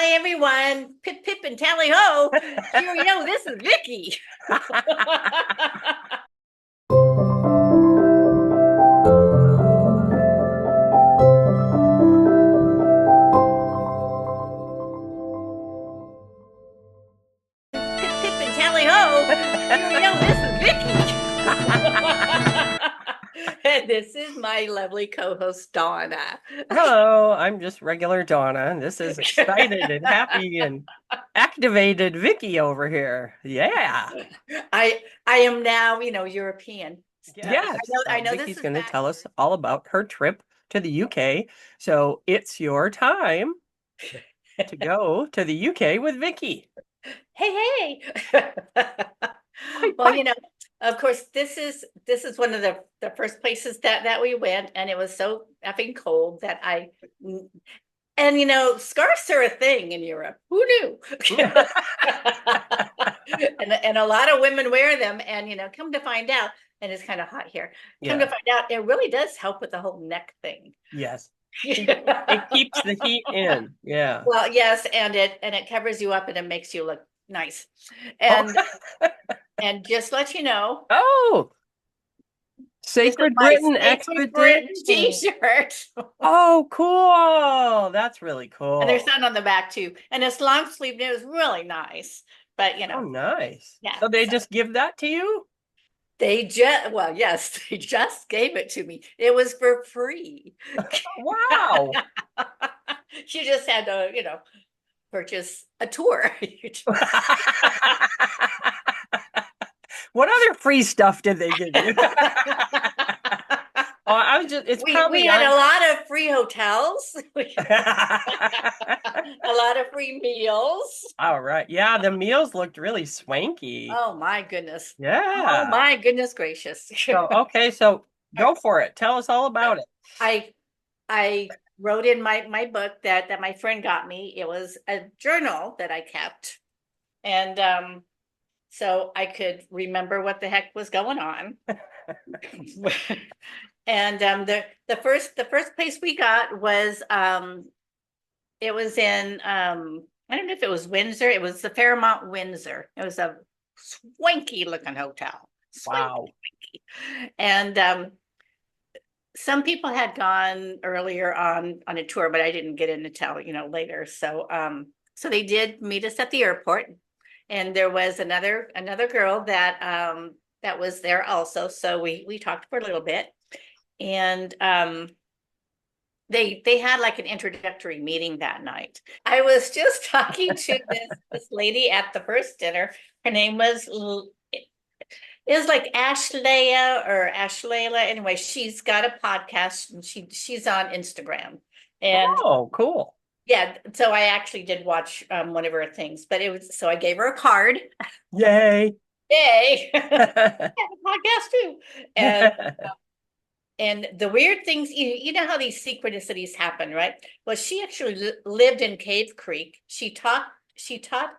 Hi, everyone. Pip, pip, and tally ho. Cheerio, this is Vicki. Pip, pip, and tally ho. Cheerio, this is Vicki. And this is my lovely co-host, Dawna. Hello, I'm just regular Donna. This is excited and happy and activated Vicky over here. Yeah. I am now, European. I Yes. know, So I know this Vicky's is going to tell us backwards. all about her trip to the UK. So it's your time to go to the UK with Vicky. Hey, hey. Bye Well, bye. of course, this is one of the first places that we went, and it was so effing cold that and scarves are a thing in Europe. Who knew? And a lot of women wear them, and come to find out, and it's kind of hot here. Come to Yeah. find out, it really does help with the whole neck thing. Yes. It keeps the heat in. Yeah. Well, yes, and it covers you up and it makes you look nice. Oh, And and just let you know, oh, this is Sacred my Britain Sacred Britain expedition. t-shirt. Oh, cool. That's really And there's cool. sun on the back too. And it's long sleeve, and it was really nice. But Oh, nice. yeah. So they So just give that to you? well, yes, they just gave it to me. It was for free. Wow. You just had to, purchase a tour. What other free stuff did they give you? Oh, I was just, it's We probably had a on. lot of free hotels, a lot of free meals. All right. Yeah, the meals looked really swanky. Oh my goodness. Oh Yeah. my goodness gracious. So, okay, so go for it. Tell us all about it. I I wrote in my book that my friend got me. It was a journal that I kept. And so I could remember what the heck was going on. And the first place we got was it was in I don't know if it was Windsor. It was the Fairmont Windsor. It was a swanky looking hotel. Swanky. Wow. And some people had gone earlier on a tour, but I didn't get in until later. So they did meet us at the airport, and there was another girl that was there also. So we talked for a little bit, and they had like an introductory meeting that night. I was just talking to this lady at the first dinner. Her name was it was like Ashleia or Ashleila. Anyway, she's got a podcast and she's on Instagram. And Oh, cool. yeah, so I actually did watch one of her things, but it was so I gave her a card. Yay. Yay. I have a podcast too. And the weird things, you know how these synchronicities happen, right? Well, she actually lived in Cave Creek. She taught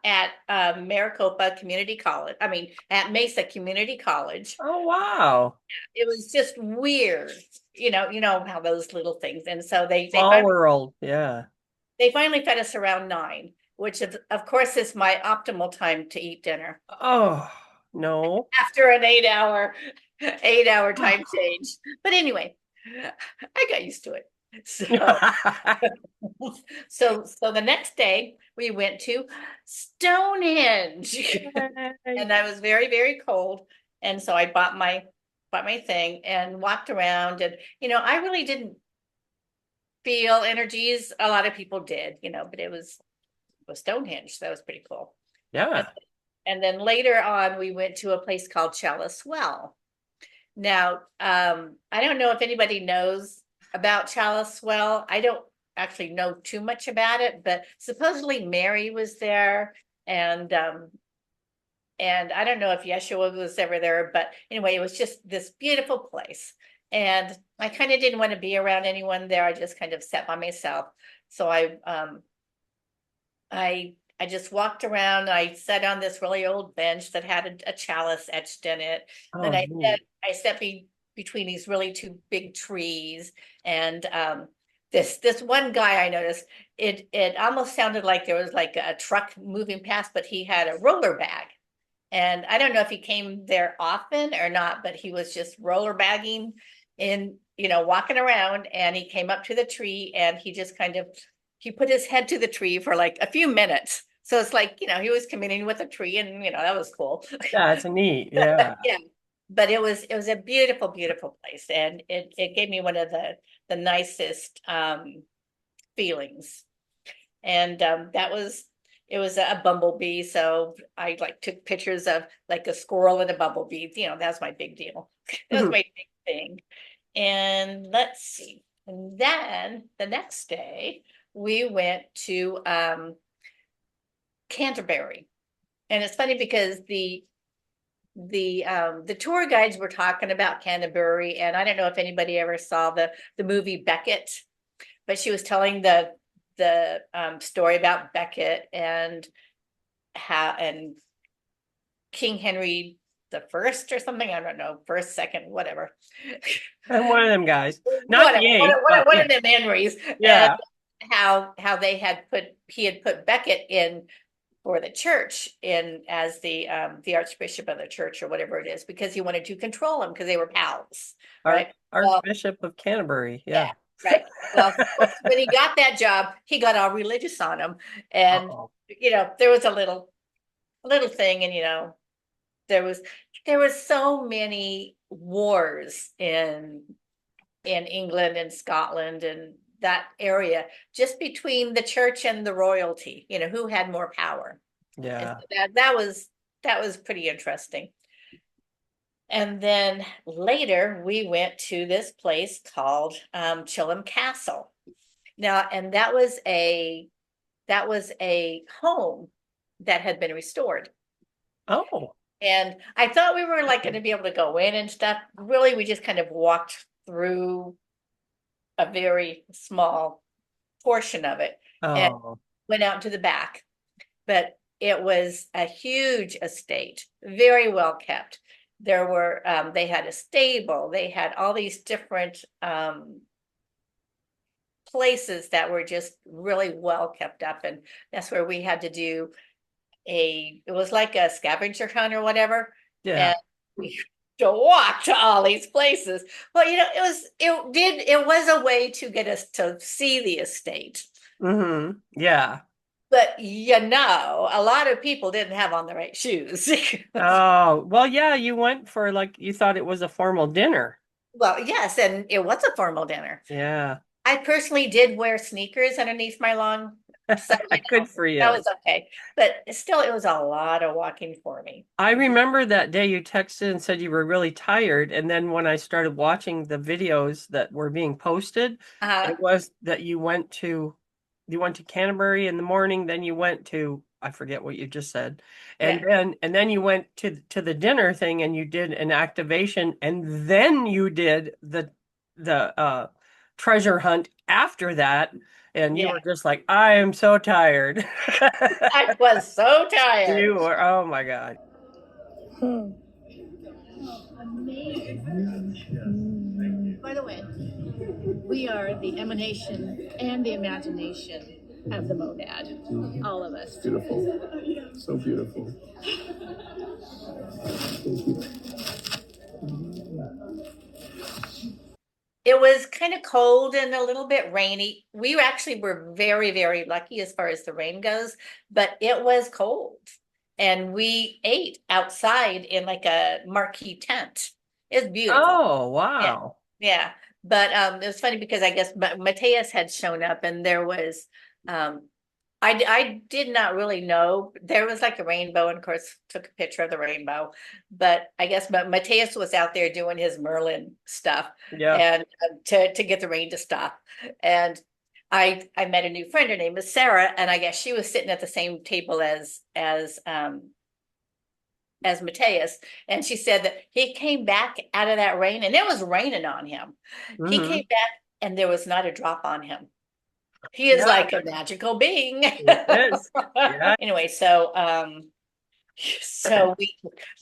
at Maricopa Community College. I mean, at Mesa Community College. Oh, wow. It was just weird, you know how those little things. And so they Small finally world. Yeah. they finally fed us around 9, which of course is my optimal time to eat dinner Oh, no. after an 8-hour time change. But anyway, I got used to it. So so the next day we went to Stonehenge. Yay. And I was very, very cold. And so I bought my thing and walked around, and I really didn't feel energies. A lot of people did, but it was Stonehenge. So that was pretty cool. And, Yeah. and then later on we went to a place called Chalice Well. Now, I don't know if anybody knows about Chalice Well. I don't actually know too much about it, but supposedly Mary was there, and I don't know if Yeshua was ever there, but anyway, it was just this beautiful place. And I kind of didn't want to be around anyone there. I just kind of sat by myself. So I just walked around. I sat on this really old bench that had a chalice etched in it. Then Oh, I sat neat. I sat between these really two big trees, and this one guy I noticed, it almost sounded like there was like a truck moving past, but he had a roller bag. And I don't know if he came there often or not, but he was just roller bagging in, walking around, and he came up to the tree and he just kind of he put his head to the tree for like a few minutes. So it's like, he was communing with a tree, and that was cool. Yeah, it's neat. Yeah. Yeah. But it was a beautiful, beautiful place. And it gave me one of the nicest feelings. And that was it was a bumblebee. So I like took pictures of like a squirrel and a bumblebee. That's my big deal. That was Mhm. my big thing. And let's see. And then the next day we went to Canterbury. And it's funny because the tour guides were talking about Canterbury, and I don't know if anybody ever saw the movie Beckett, but she was telling the story about Beckett and how and King Henry the First or something. I don't know, first, second, whatever. And one of them guys, not Whatever, the eighth, but one yeah, of them Henrys, and yeah. how he had put Beckett in for the church in as the archbishop of the church or whatever it is, because he wanted to control him because they were pals, right? Well, Archbishop of Canterbury. yeah, Yeah. right. Well, of course, when he got that job, he got all religious on him, and Uh-oh. there was a little thing, and there was there was so many wars in England and Scotland and that area, just between the church and the royalty, who had more power. And Yeah. so that was pretty interesting. And then later we went to this place called Chilham Castle. Now, and that was a home that had been restored. Oh, And I thought we were like going to be able to go in and stuff. Really, we just kind of walked through a very small portion of it and oh, went out to the back. But it was a huge estate, very well kept. They had a stable, they had all these different places that were just really well kept up. And that's where we had to do it was like a scavenger hunt or whatever. yeah. And we to walk to all these places. Well, it was a way to get us to see the estate. Mm-hmm. Yeah. But a lot of people didn't have on the right shoes. Oh, well, yeah, you went for like you thought it was a formal dinner. Well, yes, and it was a formal dinner. Yeah. I personally did wear sneakers underneath my long, so Good for that you. was okay. But still, it was a lot of walking for me. I remember that day you texted and said you were really tired, and then when I started watching the videos that were being posted, Uh, it was that you went to Canterbury in the morning, then you went to I forget what you just said. And yeah, then you went to the dinner thing and you did an activation and then you did the treasure hunt after that and you yeah. were just like I am so tired. I was so tired. You were, oh my God. Amazing. By the way, we are the emanation and the imagination of the monad. All of us. Beautiful. So beautiful. It was kind of cold and a little bit rainy. We actually were very, very lucky as far as the rain goes, but it was cold. And we ate outside in like a marquee tent. It's beautiful. Oh, Yeah. wow. Yeah. But it was funny because I guess Mateus had shown up, and there was um I did not really know. There was like a rainbow, and of course took a picture of the rainbow. But I guess Mateus was out there doing his Merlin stuff, Yeah. and to get the rain to stop. And I met a new friend. Her name is Sarah, and I guess she was sitting at the same table as Mateus. And she said that he came back out of that rain, and it was raining on him. He Hmm. came back and there was not a drop on him. He is Yeah, like a magical being. it is. Yeah. Anyway, so So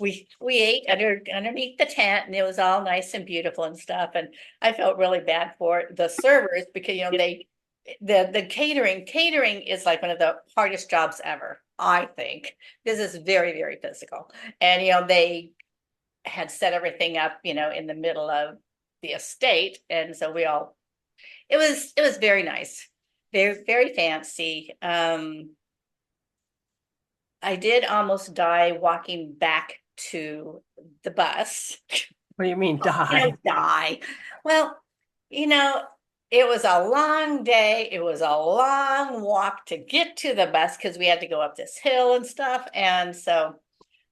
we ate underneath the tent, and it was all nice and beautiful and stuff. And I felt really bad for the servers because the catering is like one of the hardest jobs ever, I think. This is very, very physical. And they had set everything up, in the middle of the estate. And so it was very nice, very, very fancy. I did almost die walking back to the bus. What do you mean die? Die. Well, it was a long day. It was a long walk to get to the bus because we had to go up this hill and stuff. And so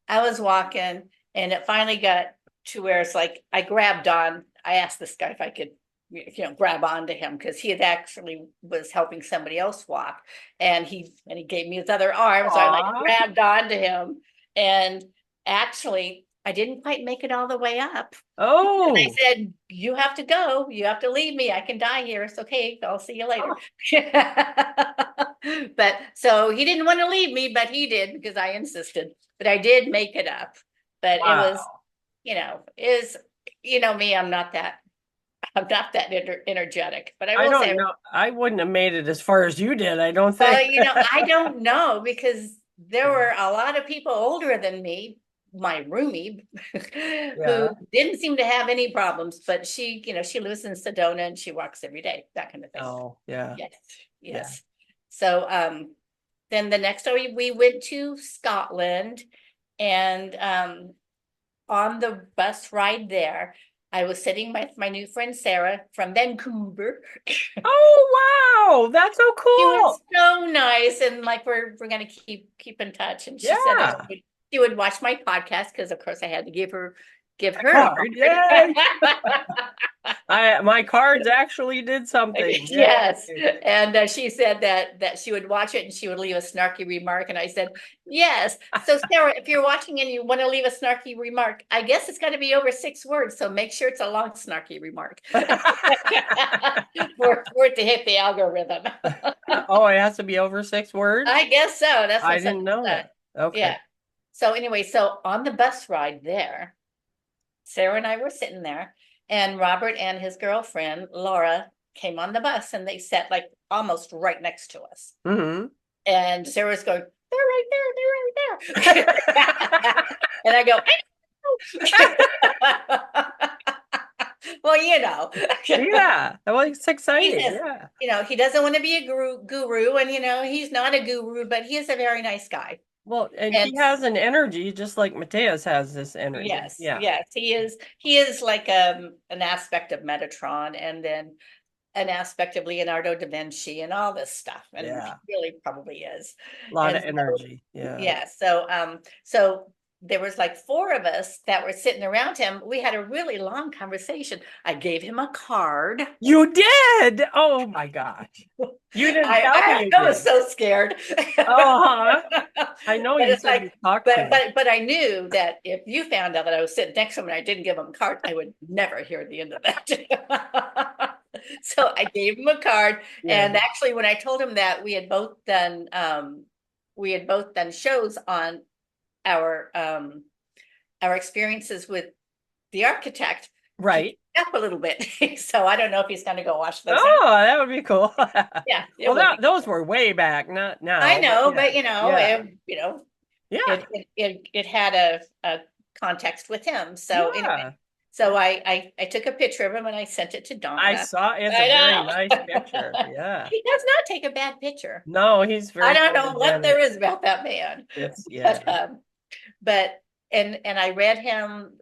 I was walking, and it finally got to where it's like I grabbed on. I asked this guy if I could, grab onto him because he had actually was helping somebody else walk, and he gave me his other arm, so I like Aw. grabbed onto him, and actually I didn't quite make it all the way up. Oh, I said, "You have to go. You have to leave me. I can die here. It's okay. I'll see you later." But so he didn't want to leave me, but he did because I insisted. But I did make it up. But it was, wow. me, I'm not that energetic. But I I will don't say, know. I wouldn't have made it as far as you did, I don't well, think. I don't know because there were a lot of people older than me, my roomie, who Yeah. didn't seem to have any problems, but she lives in Sedona and she walks every day, that kind of thing. Oh, yeah. Yes, Yeah. yes. So then the next day we went to Scotland, and on the bus ride there, I was sitting with my new friend Sarah from Vancouver. Oh, wow. That's so She was cool. so nice, and like we're gonna keep in touch. And she said that Yeah. she would watch my podcast because, of course, I had to give her A a card. Yay. My cards actually did something. Yes, Yay. and she said that she would watch it and she would leave a snarky remark, and I said yes. So Sarah, if you're watching and you want to leave a snarky remark, I guess it's got to be over 6 words, so make sure it's a long snarky remark for it to hit the algorithm. Oh, it has to be over 6 words? I guess so. That's I what didn't somebody know said. that. Okay. Yeah. So anyway, so on the bus ride there, Sarah and I were sitting there, and Robert and his girlfriend, Laura, came on the bus, and they sat like almost right next to us. Hmm. And Sarah's going, "They're right there, they're right there." And I go, well, Yeah. Well, it's he exciting. says, Yeah. he doesn't want to be a guru, and he's not a guru, but he is a very nice guy. Well, and And he has an energy just like Mateus has this energy. yes, Yeah. yes, he is like an aspect of Metatron, and then an aspect of Leonardo da Vinci and all this stuff. And Yeah. he really probably is. A lot of And so, energy. Yeah. yeah. So there was like 4 of us that were sitting around him. We had a really long conversation. I gave him a card. You did. Oh my gosh. You didn't tell me you I was did. so scared. Uh-huh. I know But you it's said like, you talked to him. but I knew that if you found out that I was sitting next to him and I didn't give him a card, I would never hear the end of that. So I gave him a card, Yeah. and actually, when I told him that we had both done shows on our experiences with the architect, Right. he up a little bit. So I don't know if he's going to go watch those. Oh, that would be cool. Yeah. Well, those were way back, not now. I know, but yeah. Yeah. it had a context with him. So anyway, Yeah. so I took a picture of him and I sent it to Donna. I saw it's I a very know. nice picture. Yeah. He does not take a bad picture. No, he's very I don't know what photogenic. there is about that man. It's yeah. But and I read him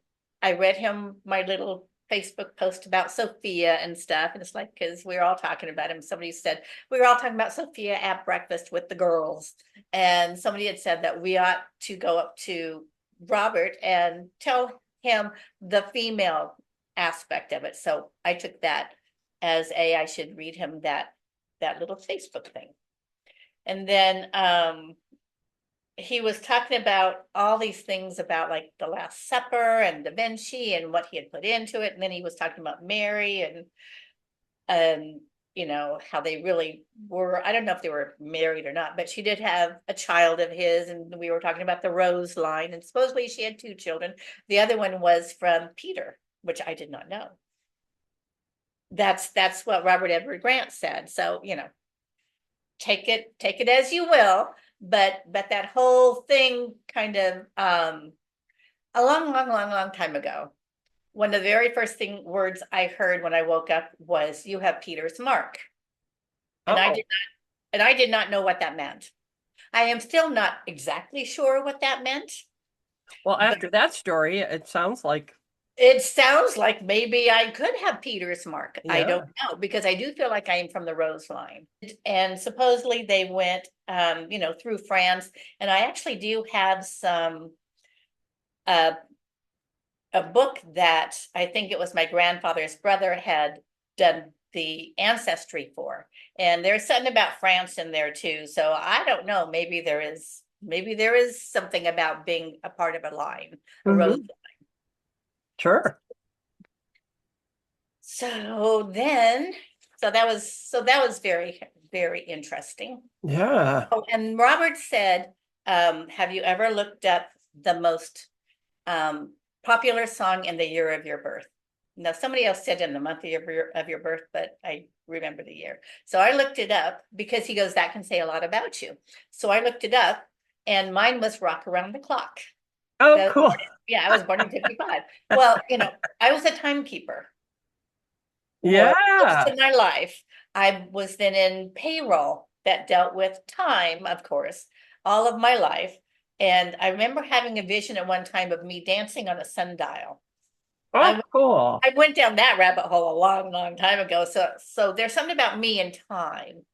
my little Facebook post about Sophia and stuff, and it's like, because we were all talking about him. Somebody said we were all talking about Sophia at breakfast with the girls, and somebody had said that we ought to go up to Robert and tell him the female aspect of it. So I took that as I should read him that little Facebook thing. And then he was talking about all these things about like the Last Supper and Da Vinci and what he had put into it. And then he was talking about Mary and you know, how they really were. I don't know if they were married or not, but she did have a child of his, and we were talking about the Rose line, and supposedly she had 2 children. The other one was from Peter, which I did not know. That's what Robert Edward Grant said. So, you know, take it as you will, but that whole thing kind of a long time ago. One of the very first words I heard when I woke up was, "You have Peter's mark." And Oh, I did not know what that meant. I am still not exactly sure what that meant. well, But after that story, it sounds like, it sounds like maybe I could have Peter's mark. I yeah. don't know, because I do feel like I am from the Rose line. And supposedly they went, you know, through France. And I actually do have some, a book that I think it was my grandfather's brother had done the ancestry for. And there's something about France in there too. So I don't know, maybe there is something about being a part of a line, a Mhm. rose. Sure. So then, so that was very, very interesting. Yeah. Oh, and Robert said, have you ever looked up the most popular song in the year of your birth? Now, somebody else said in the month of your birth, but I remember the year. So I looked it up because he goes, that can say a lot about you. So I looked it up, and mine was Rock Around the Clock. Oh, cool. Yeah, I was born in 55. Well, you know, I was a timekeeper for Yeah. most of my life. I was then in payroll that dealt with time, of course, all of my life. And I remember having a vision at one time of me dancing on a sundial. Oh, cool. I went down that rabbit hole a long time ago. So there's something about me and time.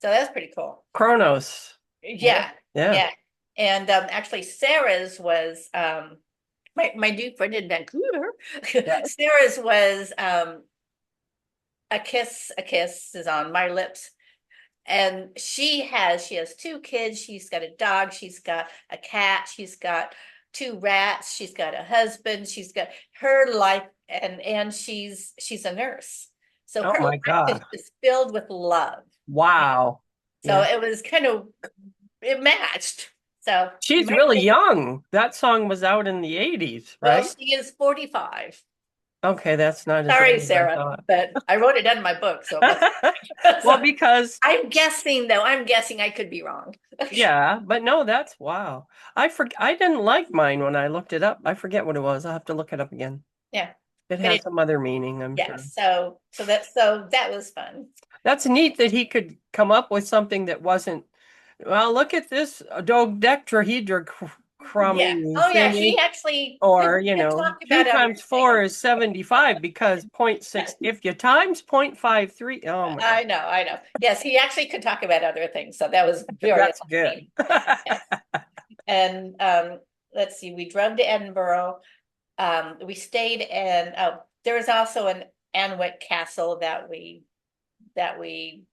So that's pretty cool. Kronos. Yeah, Yeah. yeah. And actually Sarah's was my new friend in Vancouver. Yeah. Sarah's was a kiss is on my lips. And she has 2 kids, she's got a dog, she's got a cat, she's got 2 rats, she's got a husband, she's got her life, and she's a nurse. So Oh her my life is God. just filled with love. Wow. So Yeah. it was kind of, it matched. So you She's might really think, young. That song was out in the 80s, well, right? she is 45. Okay, that's not as Sorry, old as I Sarah, thought. but I wrote it down in my book, so it must. Well, because I'm guessing though, I'm guessing, I could be wrong. yeah, but no, that's wow. I didn't like mine when I looked it up. I forget what it was. I'll have to look it up again. Yeah. It But has some other meaning, I'm yeah, sure. so that was fun. That's neat that he could come up with something that wasn't, well, look at this dodecahedra Yeah. crummy Oh yeah, he thingy. actually Or, could talk two about other times four things. is 75 because 0.6, if you times 0.53, oh my God, I know. Yes, he actually could talk about other things. So that was very that's good. entertaining. Yes. And let's see, we drove to Edinburgh. We stayed in, oh, there was also an Anwick Castle that we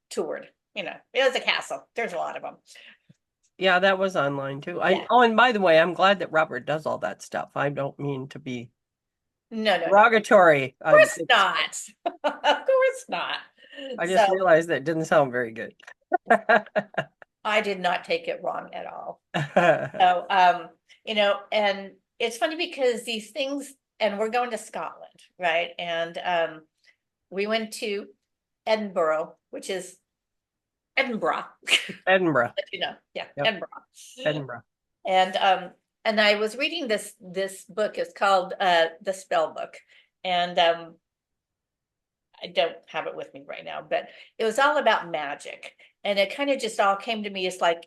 toured. You know, it was a castle. There's a lot of them. Yeah, that was online too. Yeah. Oh, and by the way, I'm glad that Robert does all that stuff. I don't mean to be No, no, no. Of derogatory. course not. Of course not. I So just realized that didn't sound very good. I did not take it wrong at all. So, you know, and it's funny because these things, and we're going to Scotland, right? And we went to Edinburgh, which is Edinburgh. Edinburgh. You know, yeah, Yep. Edinburgh. Edinburgh. And I was reading this book. It's called The Spell Book, and I don't have it with me right now, but it was all about magic, and it kind of just all came to me. It's like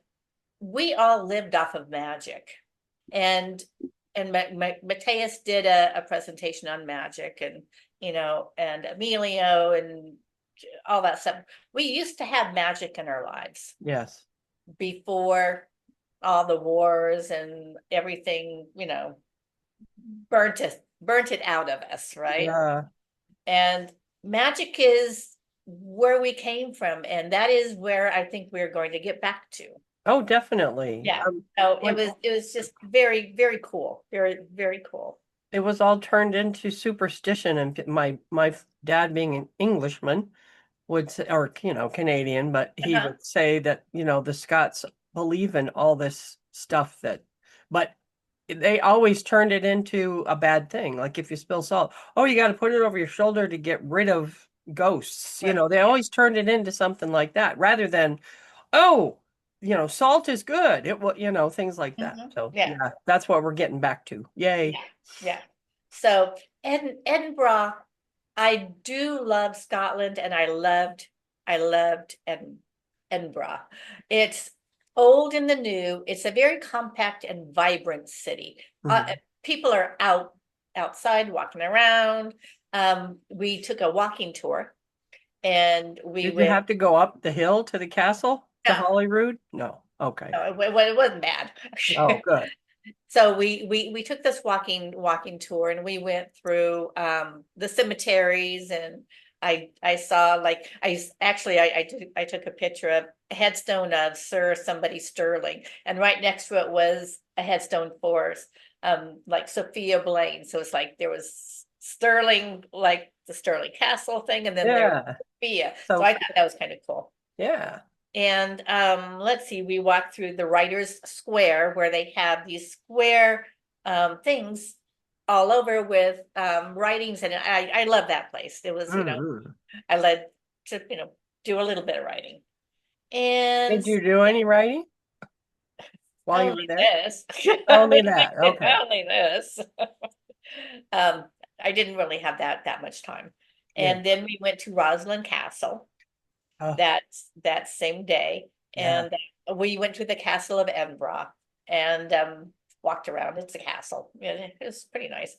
we all lived off of magic, and Mateus did a presentation on magic, and you know, and Emilio and all that stuff. We used to have magic in our lives Yes. before all the wars and everything, you know, burnt it out of us, right? Yeah. And magic is where we came from, and that is where I think we're going to get back to. Oh, definitely. Yeah. So it was just very, very cool. Very, very cool. It was all turned into superstition, and my dad being an Englishman, would say, or Canadian, but he Uh-huh. would say that the Scots believe in all this stuff but they always turned it into a bad thing. Like if you spill salt, oh, you got to put it over your shoulder to get rid of ghosts. Right. They always turned it into something like that rather than, oh, salt is good. It will, things like that. Mhm. So Yeah. yeah, that's what we're getting back to. Yay. Yeah, yeah. So Edinburgh, I do love Scotland, and I loved Edinburgh. It's old in the new. It's a very compact and vibrant city. Mhm. People are outside walking around. We took a walking tour, and we Did you went. have to go up the hill to the castle to No, Holyrood? No. Okay. no, it wasn't bad. Oh, good. So we took this walking tour, and we went through the cemeteries, and I saw, like, I took a picture of a headstone of Sir somebody Sterling, and right next to it was a headstone for like Sophia Blaine. So it's like there was Sterling, like the Sterling Castle thing, and then there was Yeah. Sophia. So So I thought that was kind of cool. yeah. And let's see, we walked through the Writers' Square, where they have these square things all over with writings, and I love that place. It was, Mhm. I led to, do a little bit of writing. And Did you do any writing while you were only there? this. Only that. Okay. Only this. Um, I didn't really have that much time. Yeah. And then we went to Roslin Castle Oh, that same day, yeah. and we went to the Castle of Edinburgh and walked around. It's a castle. It was pretty nice,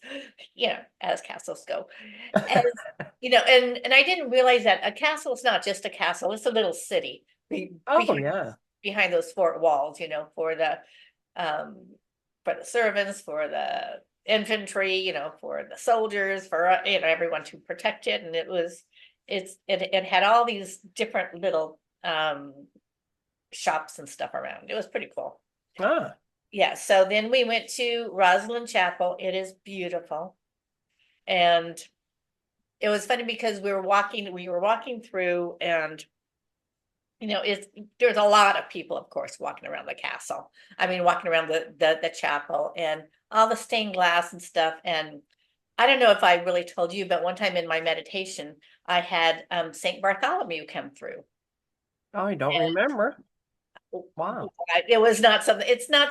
as castles go. And and I didn't realize that a castle is not just a castle; it's a little city Oh, yeah. behind those fort walls. Um, for the servants, for the infantry, for the soldiers, for everyone to protect it, and it had all these different little shops and stuff around. It was pretty cool. Ah. Yeah, so then we went to Rosslyn Chapel. It is beautiful. And it was funny because we were walking through, and there's a lot of people, of course, walking around the castle. I mean, walking around the chapel, and all the stained glass and stuff. And I don't know if I really told you, but one time in my meditation, I had Saint Bartholomew come through. Oh, I don't remember. Wow. It's not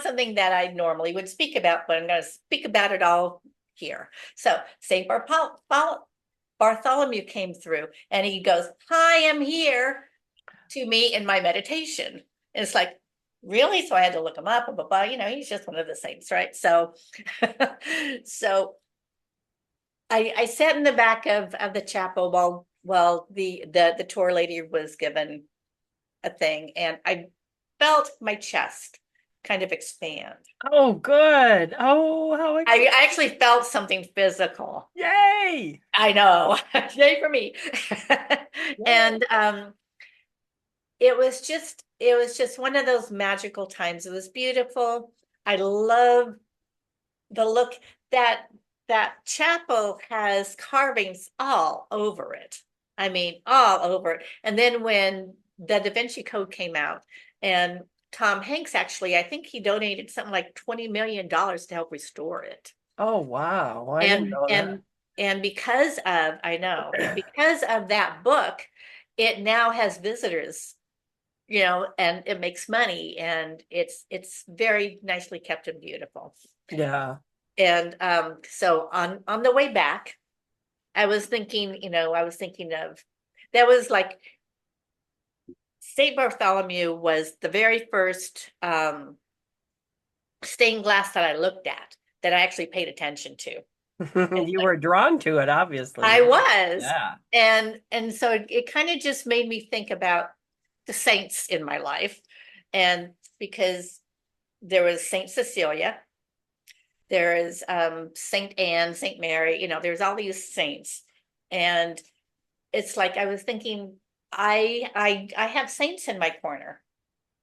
something that I normally would speak about, but I'm going to speak about it all here. So Saint Bartholomew came through, and he goes, "Hi, I'm here," to me in my meditation. And it's like, really? So I had to look him up, blah, blah, blah. He's just one of the saints, right? So so I sat in the back of the chapel while the tour lady was given a thing, and I felt my chest kind of expand. Oh, good. Oh, how I exciting. actually felt something physical. Yay. I know. Yay for me. Yay. And it was just one of those magical times. It was beautiful. I love the look. That chapel has carvings all over it. I mean, all over it. And then when the Da Vinci Code came out, and Tom Hanks, actually, I think he donated something like $20 million to help restore it. Oh, wow. I didn't And know that. and because of, I know, and because of that book, it now has visitors, and it makes money, and it's very nicely kept and beautiful. Yeah. And so on the way back, I was thinking of, that was like Saint Bartholomew was the very first stained glass that I looked at, that I actually paid attention to. You were drawn to it, obviously. I was. Yeah. And so it kind of just made me think about the saints in my life. And because there was Saint Cecilia, there is Saint Anne, Saint Mary, there's all these saints. And it's like I was thinking, I have saints in my corner.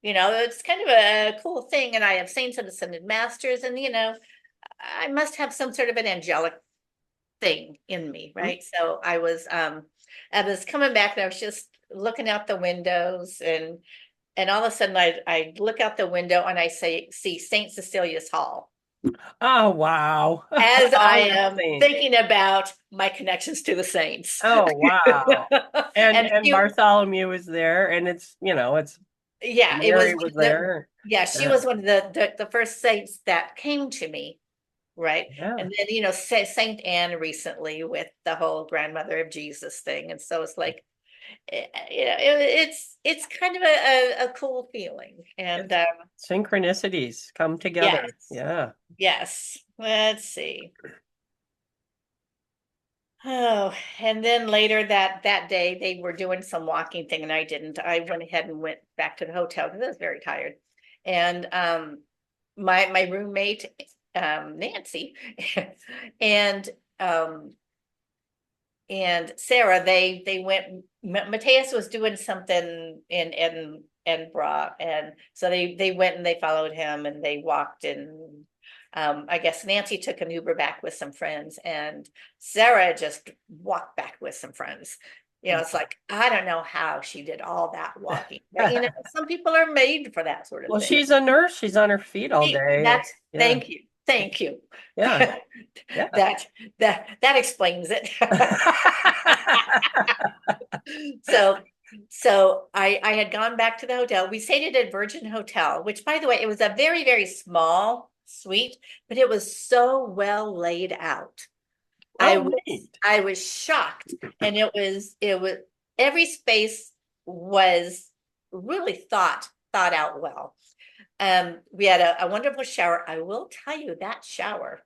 It's kind of a cool thing. And I have saints and ascended masters, and I must have some sort of an angelic thing in me, right? So I was coming back, and I was just looking out the windows, and all of a sudden I look out the window and I see Saint Cecilia's Hall Oh, wow. as I am Saint. thinking about my connections to the saints. Oh, wow. And she- Bartholomew is there, and it's, it's yeah, it Mary was was there. yeah, she Yeah. was one of the first saints that came to me, right? Yeah. And then Saint Anne recently with the whole grandmother of Jesus thing, and so it's like, it's kind of a cool feeling, and Synchronicities come together. yes, Yeah. yes. Let's see. Oh, and then later that day they were doing some walking thing and I didn't. I went ahead and went back to the hotel because I was very tired. And my roommate Nancy and Sarah, they went. Mateus was doing something in Edinburgh, and so they went and they followed him and they walked, and I guess Nancy took an Uber back with some friends, and Sarah just walked back with some friends. It's like, I don't know how she did all that walking, but some people are made for that sort of Well, thing. she's a nurse. She's on her feet all day. That's Yeah. thank you. Yeah. Yeah. That explains it. So I had gone back to the hotel. We stayed at a Virgin Hotel, which, by the way, it was a very, very small suite, but it was so well laid out. Oh, neat. I was shocked, and it was every space was really thought out well. We had a wonderful shower. I will tell you that shower.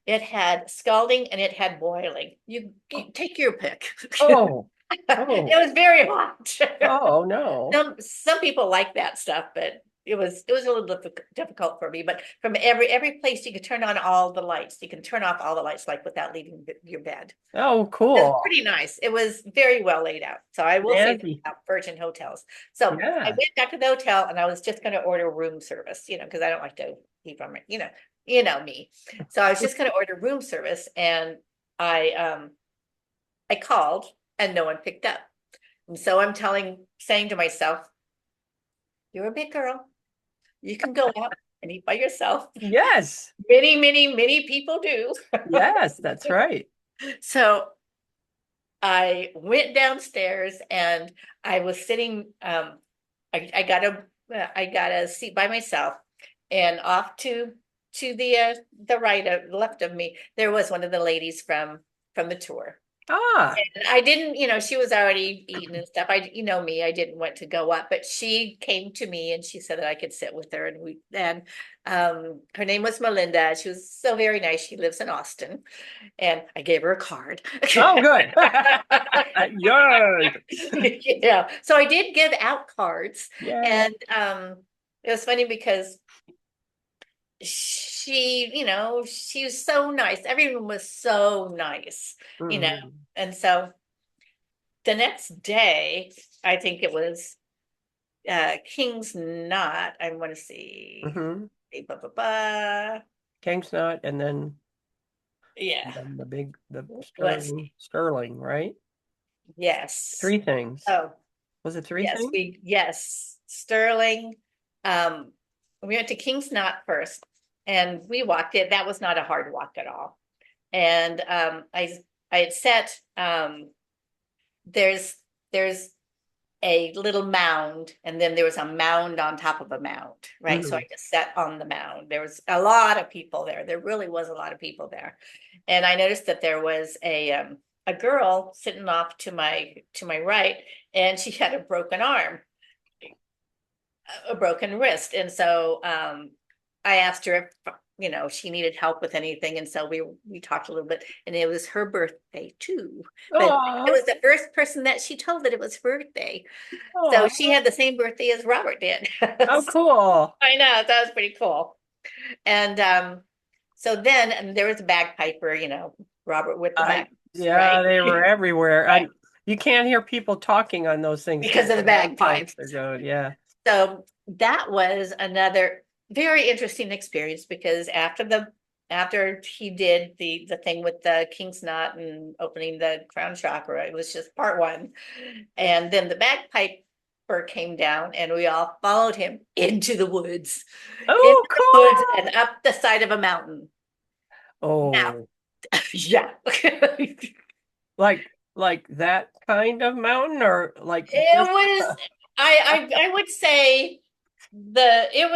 It had scalding and it had boiling. You take your pick. Oh. It was very hot. Oh, no. Some people like that stuff, but it was a little difficult for me. But from every place you could turn on all the lights. You can turn off all the lights like without leaving your bed. Oh, It was cool. pretty nice. It was very well laid out. So I will say Nancy. that about Virgin Hotels. So I Yeah. went back to the hotel and I was just going to order room service, because I don't like to eat from it, me. So I was just going to order room service, and I called and no one picked up. And so I'm saying to myself, you're a big girl. You can go out and eat by yourself. Yes. Many, many, many people do. Yes, that's right. So I went downstairs and I was sitting, I got a seat by myself, and off to the left of me, there was one of the ladies from the tour. Ah. And I didn't, she was already eating and stuff. Me, I didn't want to go up, but she came to me and she said that I could sit with her, and her name was Melinda. She was so very nice. She lives in Austin, and I gave her a card. Oh, good. Yes. Yeah. So I did give out cards, Yeah. and it was funny because she was so nice. Everyone was so nice, Mhm. and so the next day, I think it was King's Knot. I want to see. Mhm. Blah, blah, blah. King's Knot, and then Yeah. the Sterling, right? Yes. 3 things. Oh, Was it 3 yes. things? Yes. Sterling. We went to King's Knot first, and we walked it. That was not a hard walk at all. And I had set there's a little mound, and then there was a mound on top of a mound, right? So I just sat on the mound. There was a lot of people there. There really was a lot of people there. And I noticed that there was a girl sitting off to my right, and she had a broken arm, a broken wrist. And so I asked her if she needed help with anything, and so we talked a little bit, and it was her birthday too. But it was the first person that she told that it was her birthday. So she had the same birthday as Robert did. Oh, cool. I know, that was pretty cool. And so then there was a bagpiper, Robert with the bagpipes. Yeah, right? they were everywhere. Right. You can't hear people talking on those things Because of the bagpipes. They're going, yeah. So that was another very interesting experience, because after after he did the thing with the king's knot and opening the crown chakra, it was just part one. And then the bagpiper came down and we all followed him into the woods, Oh, woods cool. and up the side of a mountain. Oh, Yeah. like that kind of mountain, or like It this? was, I would say it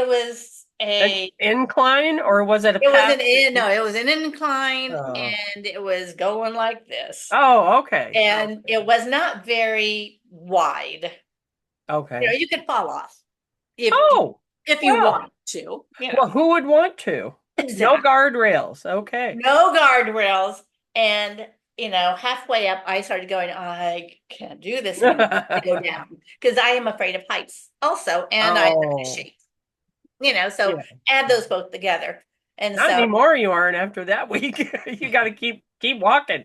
was An a, incline, or was it a it was path? no, it was an incline Oh, and it was going like this. oh, okay. And it was not very wide. Okay. You could fall off if Oh, if you well, want to, well, who would want to? No Exactly. guardrails. Okay. No guardrails. And halfway up, I started going, I can't do this anymore. I go down because I am afraid of heights also, and I like to Oh, shape. So yeah. add those both together. And Not so anymore. You aren't after that week. You got to keep walking.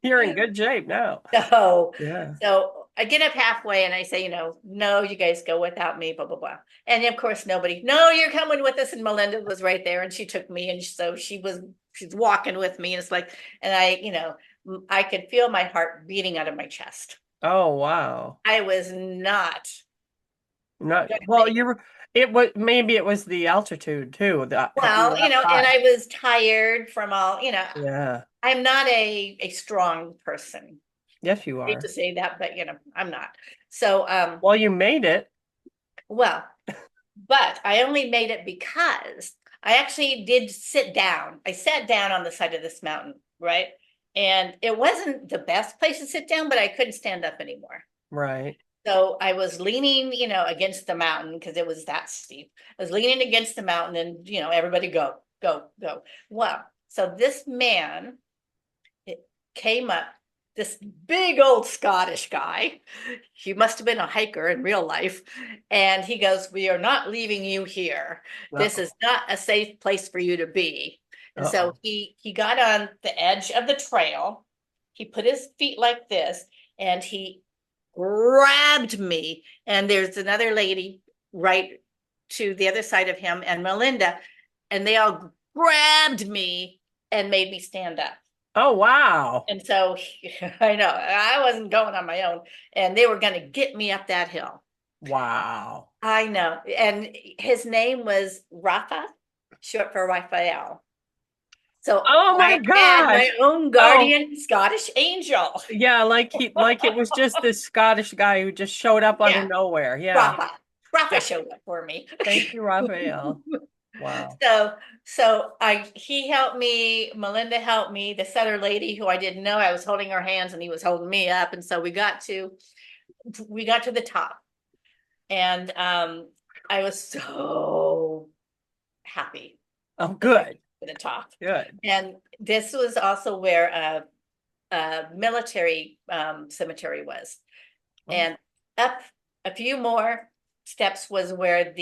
You're in good shape now. so Yeah. so I get up halfway and I say, no, you guys go without me, blah blah blah. And of course nobody, no, you're coming with us. And Melinda was right there and she took me, and so she's walking with me, and it's like, and I could feel my heart beating out of my chest. Oh, wow. I was not Not gonna well. make it. Maybe it was the altitude too. Well, You're up and high. I was tired from all, Yeah. I'm not a strong person. Yes, you I hate to are. say that, but I'm not. So Well, you made it. well, but I only made it because I actually did sit down. I sat down on the side of this mountain, right? And it wasn't the best place to sit down, but I couldn't stand up anymore. Right. So I was leaning, against the mountain because it was that steep. I was leaning against the mountain and, everybody go, go, go. Well, so this man came up, this big old Scottish guy. He must have been a hiker in real life. And he goes, we are not leaving you here. This Uh-oh. is not a safe place for you to be. And so Uh-oh. he got on the edge of the trail. He put his feet like this and he grabbed me. And there's another lady right to the other side of him and Melinda. And they all grabbed me and made me stand up. Oh, wow. And so I know I wasn't going on my own, and they were going to get me up that hill. Wow. I know. And his name was Rafa, short for Raphael. So Oh I my had gosh. my own guardian Scottish angel. Yeah, like it was just this Scottish guy who just showed up out of Yeah, nowhere. Yeah. Rafa. Rafa Yeah. showed up for me. Thank you, Raphael. Wow. So he helped me, Melinda helped me, this other lady who I didn't know, I was holding her hands and he was holding me up. And so we got to the top. And I was so happy Oh, to good. the top. Good. And this was also where a military cemetery was. Oh. And up a few more steps was where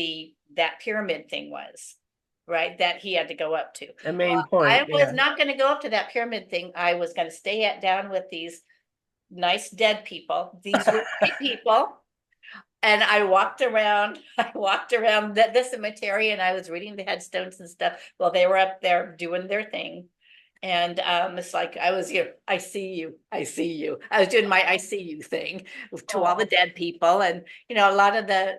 that pyramid thing was, right? That he had to go up to. The main I point. was Yeah. not going to go up to that pyramid thing. I was going to stay down with these nice dead people. These were my people. And I walked around the cemetery and I was reading the headstones and stuff while they were up there doing their thing. And it's like I was, I see you, I see you. I was doing my I see you thing to all the dead people. And, a lot of the,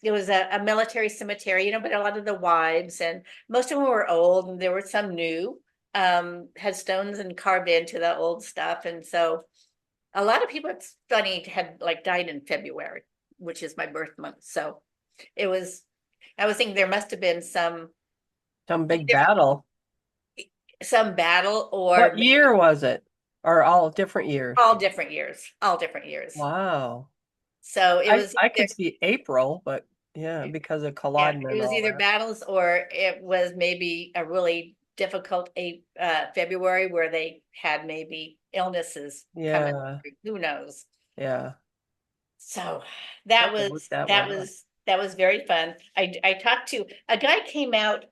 it was a military cemetery, but a lot of the wives and most of them were old and there were some new headstones and carved into the old stuff. And so a lot of people, it's funny, had like died in February, which is my birth month. So I was thinking there must have been some Big battle. or What year was it? Or all different years? all different years. Wow. So it was I could see April, but yeah, because of Culloden it and was all either that. battles or it was maybe a really difficult February where they had maybe illnesses coming. Yeah. Who knows? Yeah. So that That was that that way. was that was very fun. I talked to a guy came out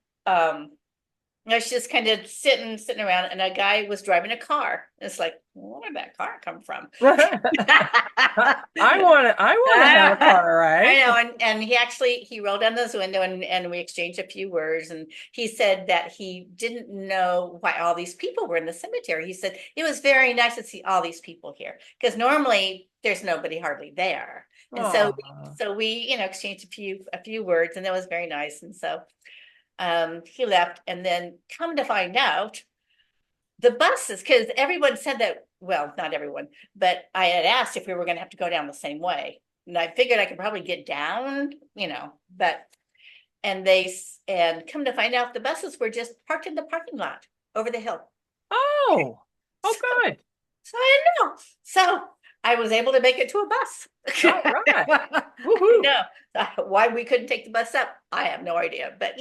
I was just kind of sitting around, and a guy was driving a car. It's like, where did that car come from? I want to have a car, right? I know, and he rolled down his window, and we exchanged a few words, and he said that he didn't know why all these people were in the cemetery. He said it was very nice to see all these people here, because normally there's nobody hardly there. And Aw. so we, exchanged a few words, and that was very nice. And so he left, and then come to find out, the buses, because everyone said that, well, not everyone, but I had asked if we were going to have to go down the same way, and I figured I could probably get down, but and come to find out, the buses were just parked in the parking lot over the hill. Oh, So- good. So I know. So I was able to make it to a bus. All right. Woohoo. No, why we couldn't take the bus up, I have no idea. But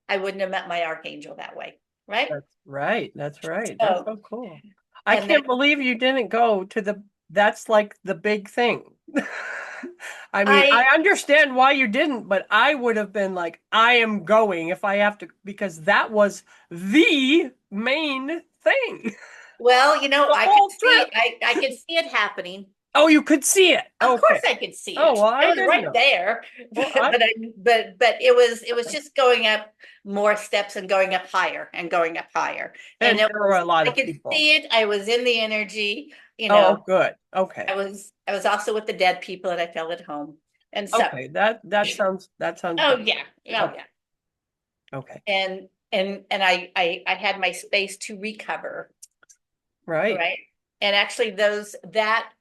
I wouldn't have met my archangel that way, right? That's right. That's right. That's So- so cool. I and can't then- believe you didn't go to that's like the big thing. I mean, I understand why you didn't, but I would have been like, I am going if I have to, because that was the main thing. Well, The I whole could see trip. I could see it happening. Oh, you could see it. Of Okay. course I could see it. Oh, well, I It was didn't right know. there. Well, But it was just going up more steps and going up higher and going up higher. And it there were a lot I of could people. see it. I was in the energy, Oh, good. Okay. I was also with the dead people, and I felt at home. And so Okay. That sounds oh good. yeah. Okay. Okay. And I had my space to recover. Right. Right. And actually that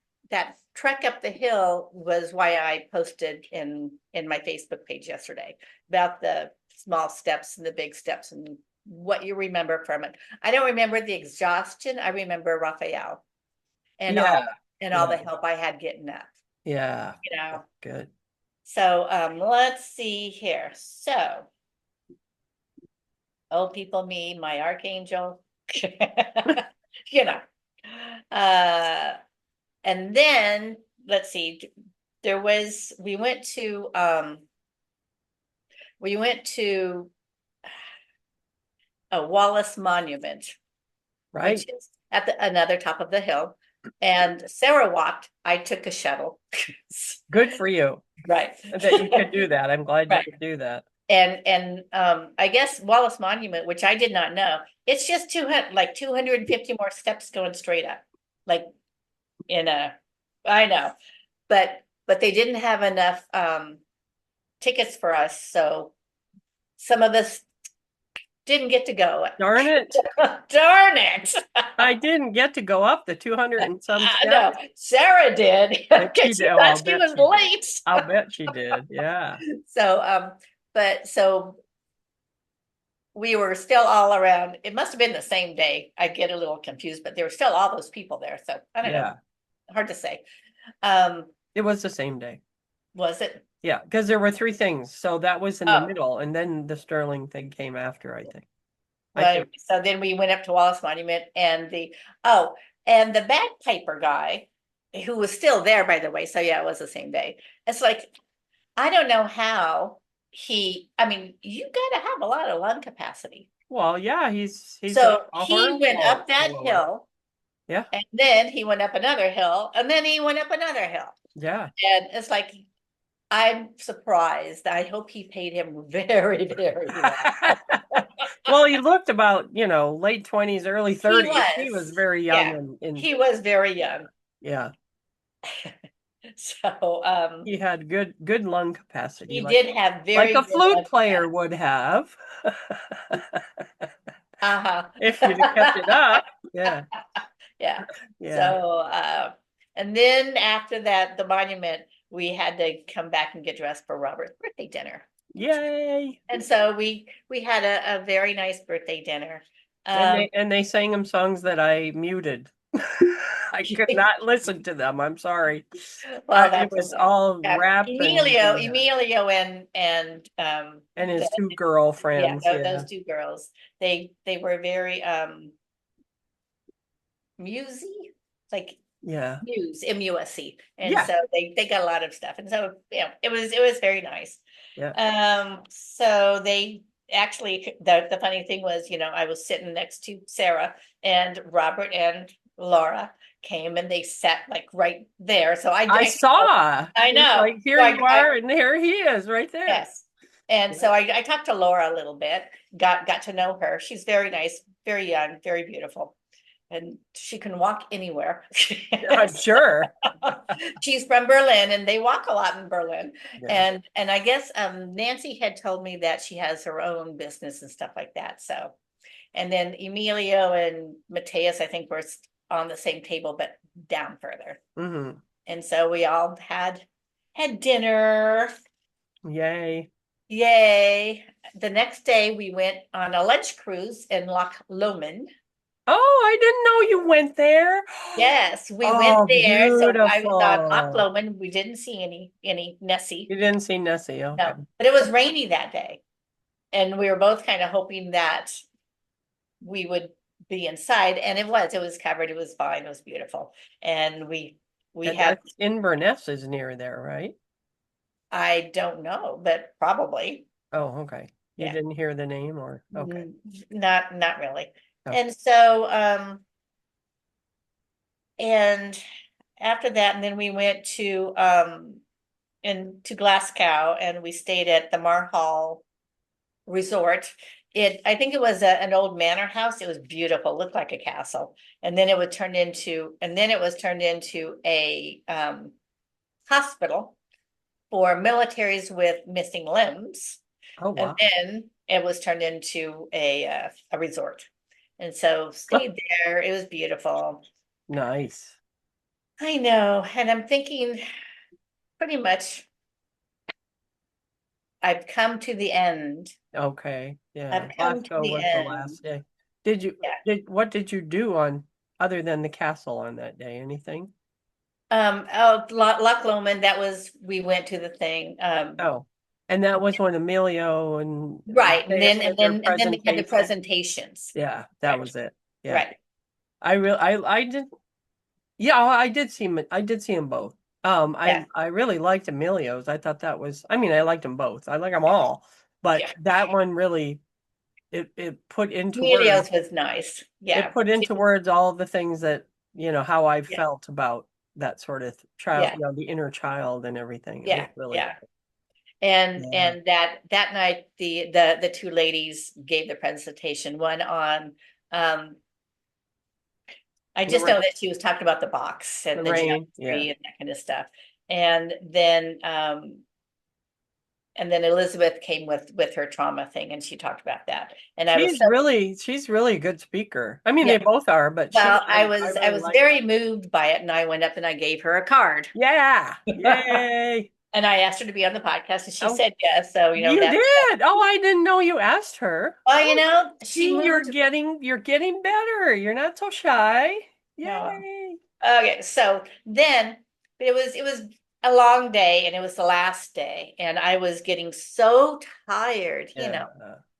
trek up the hill was why I posted in my Facebook page yesterday about the small steps and the big steps and what you remember from it. I don't remember the exhaustion. I remember Raphael and Yeah. all the help I had getting up, Yeah. you know. Good. So let's see here. So old people, me, my archangel, you know. And then let's see, we went to a Wallace Monument, Right. which is at another top of the hill. And Sarah walked, I took a shuttle. Good for you Right. that you could do that. I'm glad Right. you could do that. And I guess Wallace Monument, which I did not know, it's just 250 more steps going straight up. Like I know, but they didn't have enough tickets for us, so some of us didn't get to go. Darn it. Darn it. I didn't get to go up the 200 and some No, steps. Sarah did. Bet she She did. Oh, thought I'll she bet was she did. late. I'll bet she did. Yeah. So we were still all around. It must have been the same day. I get a little confused, but there were still all those people there. So I don't know. Yeah. Hard to say. It was the same day. Was it? Yeah, because there were three things. So that was in Oh. the middle, and then the Sterling thing came after, I think. Well, so then we went up to Wallace Monument, and the bagpiper guy, who was still there, by the way. So yeah, it was the same day. It's like, I don't know how you gotta have a lot of lung capacity. Well, yeah, he's So a he horn went up that blower. hill. Yeah. And then he went up another hill, and then he went up another hill. Yeah. And it's like, I'm surprised. I hope he paid him very, very well. Well, he looked about, late 20s, early 30s. He was very young Yeah. and He was very young. yeah. So He had good lung capacity. he like, did have very like a good flute lung player would have. capacity. Uh-huh. If you'd have kept it up. Yeah. Yeah. Yeah. So and then after that, the monument, we had to come back and get dressed for Robert's birthday dinner. Yay. And so we had a very nice birthday dinner. And they sang him songs that I muted. I could not listen to them. I'm sorry. Well, It that's was okay. all Yeah, rap. Emilio and his two girlfriends. Yeah. those two girls. They were very musy, like Yeah. Muse, MUSC. And Yeah. so they got a lot of stuff. And so it was very nice. Yeah. So they actually, the funny thing was, I was sitting next to Sarah, and Robert and Laura came and they sat like right there. So I saw. I It's know. like here So you are, and here he is, right there. yes. And so I talked to Laura a little bit, got to know her. She's very nice, very young, very beautiful. And she can walk anywhere. I'm sure. She's from Berlin, and they walk a lot in Berlin. Yeah. And I guess Nancy had told me that she has her own business and stuff like that. So, and then Emilio and Mateus, I think, were on the same table, but down further. Mm-hmm. And so we all had dinner. Yay. Yay. The next day we went on a lunch cruise in Loch Lomond. Oh, I didn't know you went there. Yes, we Oh, went there. So I was on Loch beautiful. Lomond. We didn't see any Nessie. You didn't see Nessie, okay. No, but it was rainy that day. And we were both kind of hoping that we would be inside, and it was covered. It was fine. It was beautiful. And we And had, that's Inverness is near there, right? I don't know, but probably. Oh, okay. You Yeah. didn't hear the name or okay. Not really. Okay. And so and after that, and then we went to Glasgow, and we stayed at the Marhall Resort. I think it was an old manor house. It was beautiful, looked like a castle. And then it was turned into a hospital for militaries with missing limbs. Oh, wow. And then it was turned into a resort. And so stayed there. It was beautiful. Nice. I know. And I'm thinking pretty much I've come to the end. Okay. Yeah. I've come to Glasgow the was the end. last day. What did you do on other than the castle on that day? Anything? Loch Lomond, we went to the thing. Oh, and that was when Emilio and Right. And Mateus then did their they had the presentation. presentations. Yeah, that Right. was it. Yeah. Right. I did. Yeah, I did see him. I did see them both. Yeah. I really liked Emilio's. I thought that was. I mean, I liked them both. I like them all, but Yeah. that one really, it put into Emilio's words. was nice. Yeah. It put into words all the things that how I Yeah. felt about that sort of child. Yeah. The inner child and everything. It Yeah. was really Yeah. And Yeah. that night the two ladies gave the presentation. One on I just know that she was talking about the box and the Lorraine, geometry and that kind of stuff. And then Elizabeth came with her trauma thing, and she talked about that. And I was she's really a good speaker. I mean, Yeah. they both are, but well, I really was like very moved by it, and I went up and I gave her a card. Yeah. Yay. And I asked her to be on the podcast, and she Oh, said yes. So You that's did. Oh, I didn't know you asked her. well, she See, you're moved. getting better. You're not so shy. No. Yay. Okay, so then it was a long day, and it was the last day, and I was getting so tired, Yeah.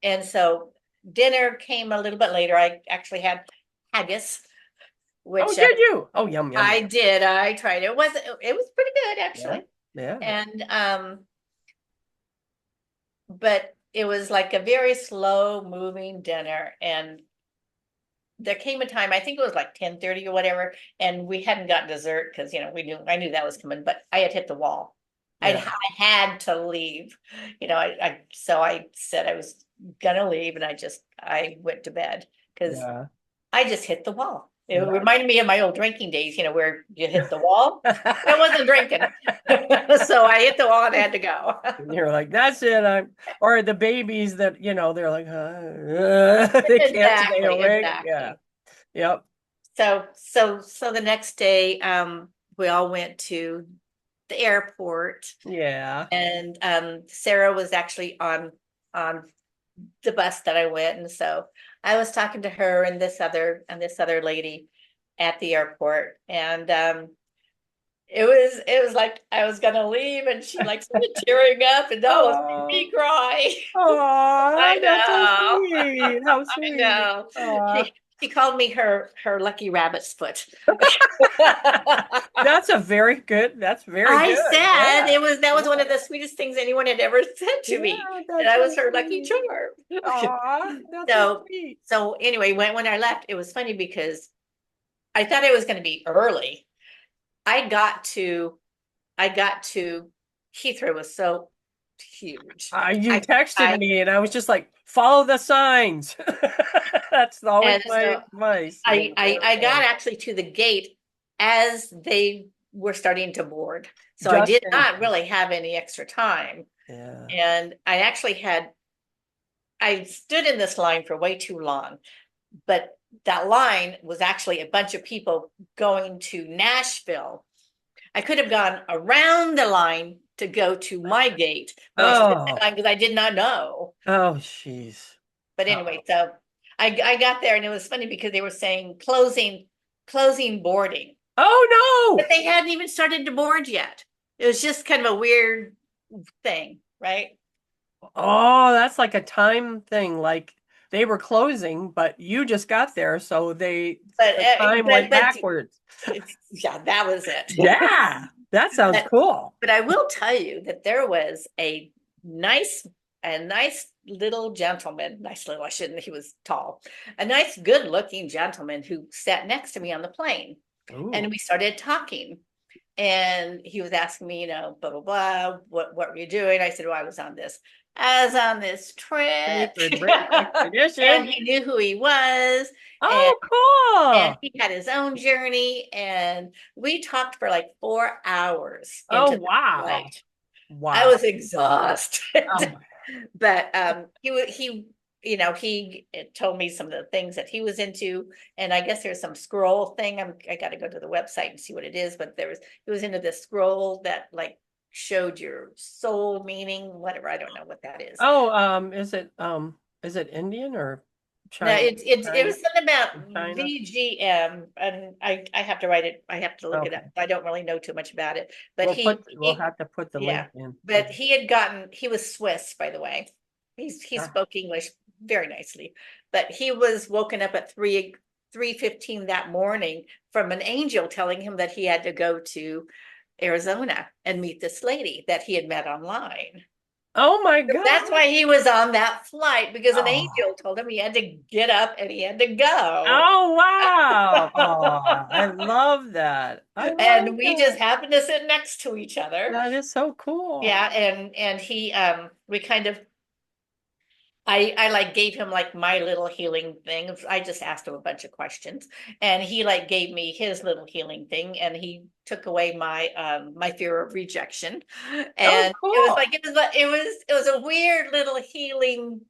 And so dinner came a little bit later. I actually had haggis, which Oh, did you? Oh, yum yum. I did. I tried it. It was pretty good actually. Yeah. And but it was like a very slow moving dinner, and there came a time, I think it was like 10:30 or whatever, and we hadn't got dessert because I knew that was coming, but I had hit the wall. Yeah. I had to leave. So I said I was gonna leave, and I went to bed because I just hit the wall. It reminded me of my old drinking days, where you hit the wall. I wasn't drinking. So I hit the wall and I had to go. And you're like, that's it. Or the babies that, they're like, they can't stay awake. Exactly. Yeah. Yep. So the next day, we all went to the airport. Yeah. And Sarah was actually on the bus that I went, and so I was talking to her and this other lady at the airport, and it was like I was gonna leave, and she like started tearing up, and made me cry. Oh, I that's so know. sweet. How sweet. I know. She called me her lucky rabbit's foot. That's very good. That's very I good. said Yeah. that was one of the sweetest things anyone had ever said to me. Yeah, That that's I was so her lucky sweet. charm. Aw, that's so So sweet. so anyway, when I left, it was funny because I thought it was going to be early. I got to Heathrow was so huge. You I texted I me and I was just like, follow the signs. That's always and my so advice. I got actually to the gate as they were starting to board. So I Just did in not time. really have any extra time. Yeah. And I stood in this line for way too long, but that line was actually a bunch of people going to Nashville. I could have gone around the line to go to my gate, but I stood in Oh, line because I did not know. oh, jeez. But Oh. anyway, so I got there and it was funny because they were saying closing boarding, Oh but no. they hadn't even started to board yet. It was just kind of a weird thing, right? Oh, that's like a time thing. Like they were closing, but you just got there, so the But time went backwards. yeah, that was it. Yeah, that sounds But cool. but I will tell you that there was nice a nice little gentleman, nice little, I shouldn't, he was tall, a nice good looking gentleman who sat next to me on the plane. And Ooh. we started talking. And he was asking me, blah, blah, blah, what were you doing? I said, well, I was on this trip. Sacred British And expedition. he knew who he was. And Oh, cool. he had his own journey. And we talked for like 4 hours Oh, into the wow. flight. I Wow. was exhausted. Oh, But he told me some of the things that he was into, and I guess there's some scroll thing. I got to go to the website and see what it is. But he was into this scroll that like showed your soul meaning, whatever. I don't know what that is. oh, is it Indian or No, China? it was something about China? VGM, and I have to write it. I have to look it up. Okay. I don't really know too much about it, but We'll have to put the link yeah, in. but he was Swiss, by the way. He Ah. spoke English very nicely, but he was woken up at 3:15 that morning from an angel telling him that he had to go to Arizona and meet this lady that he had met online. Oh my That's God. why he was on that flight, because an Oh. angel told him he had to get up and he had to go. Oh wow. Oh, I love that. I love And we just that. happened to sit next to each other. That is so cool. Yeah, and he we kind of I like gave him like my little healing thing. I just asked him a bunch of questions, and he like gave me his little healing thing, and he took away my fear of rejection. Oh, And it was cool. like it was a weird little healing